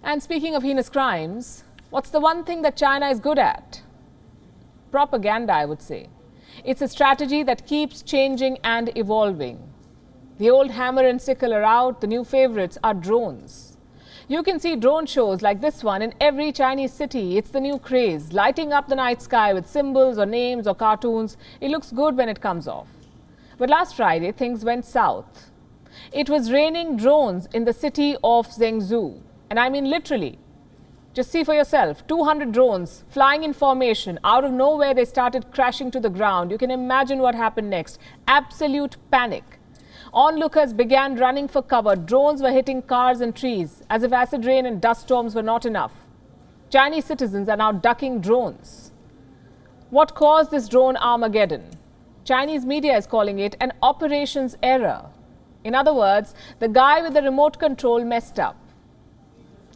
And speaking of heinous crimes, what's the one thing that China is good at? Propaganda, I would say. It's a strategy that keeps changing and evolving. The old hammer and sickle are out, the new favorites are drones. You can see drone shows like this one in every Chinese city. It's the new craze, lighting up the night sky with symbols or names or cartoons. It looks good when it comes off. But last Friday, things went south. It was raining drones in the city of Zhengzhou. And I mean literally. Just see for yourself, 200 drones flying in formation. Out of nowhere, they started crashing to the ground. You can imagine what happened next. Absolute panic. Onlookers began running for cover. Drones were hitting cars and trees, as if acid rain and dust storms were not enough. Chinese citizens are now ducking drones. What caused this drone Armageddon? Chinese media is calling it an operations error. In other words, the guy with the remote control messed up.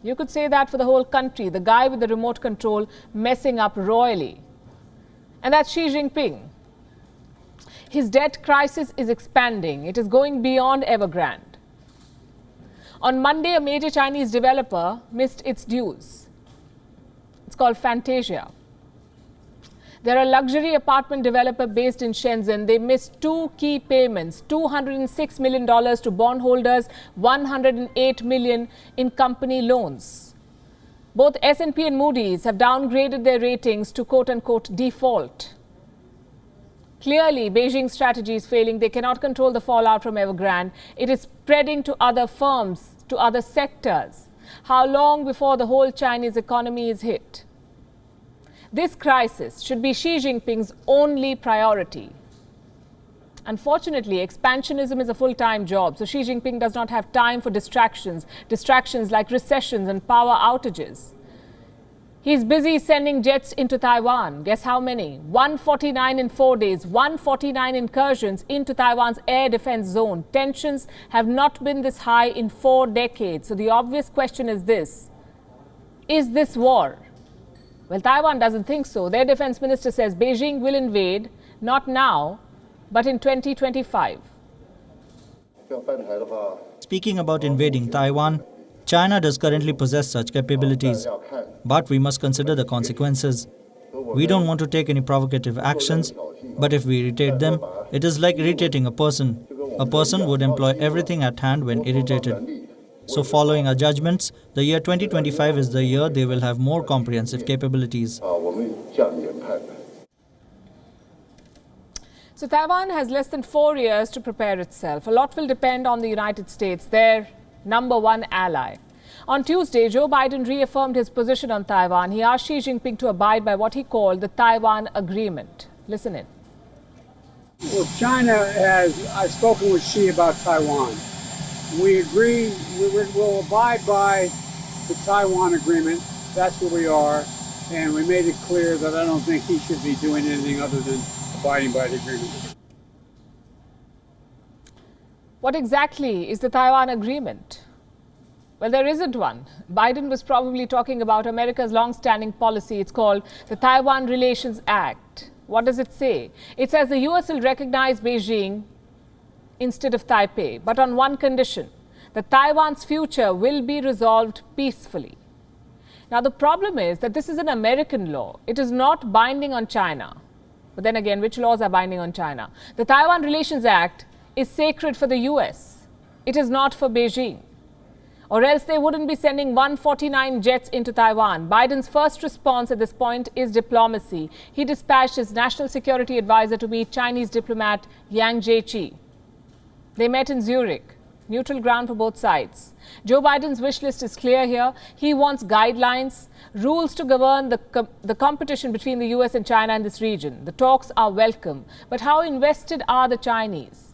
You could say that for the whole country, the guy with the remote control messing up royally. And that's Xi Jinping. His debt crisis is expanding. It is going beyond Evergrande. On Monday, a major Chinese developer missed its dues. It's called Fantasia. They're a luxury apartment developer based in Shenzhen. They missed two key payments, $206 million to bondholders, $108 million in company loans. Both S&P and Moody's have downgraded their ratings to quote-unquote default. Clearly, Beijing's strategy is failing. They cannot control the fallout from Evergrande. It is spreading to other firms, to other sectors. How long before the whole Chinese economy is hit? This crisis should be Xi Jinping's only priority. Unfortunately, expansionism is a full-time job, so Xi Jinping does not have time for distractions like recessions and power outages. He's busy sending jets into Taiwan. Guess how many? 149 in 4 days, 149 incursions into Taiwan's air defense zone. Tensions have not been this high in 4 decades. So the obvious question is this: is this war? Well, Taiwan doesn't think so. Their defense minister says Beijing will invade, not now, but in 2025. Speaking about invading Taiwan, China does currently possess such capabilities, but we must consider the consequences. We don't want to take any provocative actions, but if we irritate them, it is like irritating a person. A person would employ everything at hand when irritated. So following our judgments, the year 2025 is the year they will have more comprehensive capabilities. So Taiwan has less than 4 years to prepare itself. A lot will depend on the United States, their number one ally. On Tuesday, Joe Biden reaffirmed his position on Taiwan. He asked Xi Jinping to abide by what he called the Taiwan Agreement. Listen in. Well, I've spoken with Xi about Taiwan. We agree we'll abide by the Taiwan Agreement. That's where we are. And we made it clear that I don't think he should be doing anything other than abiding by the agreement. What exactly is the Taiwan Agreement? Well, there isn't one. Biden was probably talking about America's long-standing policy. It's called the Taiwan Relations Act. What does it say? It says the U.S. will recognize Beijing instead of Taipei, but on one condition: that Taiwan's future will be resolved peacefully. Now, the problem is that this is an American law. It is not binding on China. But then again, which laws are binding on China? The Taiwan Relations Act is sacred for the U.S. It is not for Beijing. Or else they wouldn't be sending 149 jets into Taiwan. Biden's first response at this point is diplomacy. He dispatched his national security advisor to meet Chinese diplomat Yang Jiechi. They met in Zurich, neutral ground for both sides. Joe Biden's wish list is clear here. He wants guidelines, rules to govern the competition between the U.S. and China in this region. The talks are welcome. But how invested are the Chinese?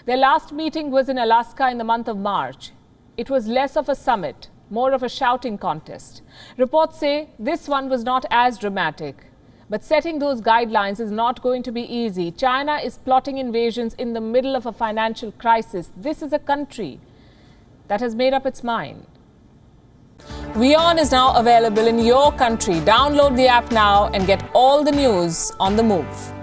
Their last meeting was in Alaska in the month of March. It was less of a summit, more of a shouting contest. Reports say this one was not as dramatic. But setting those guidelines is not going to be easy. China is plotting invasions in the middle of a financial crisis. This is a country that has made up its mind. WION is now available in your country. Download the app now and get all the news on the move.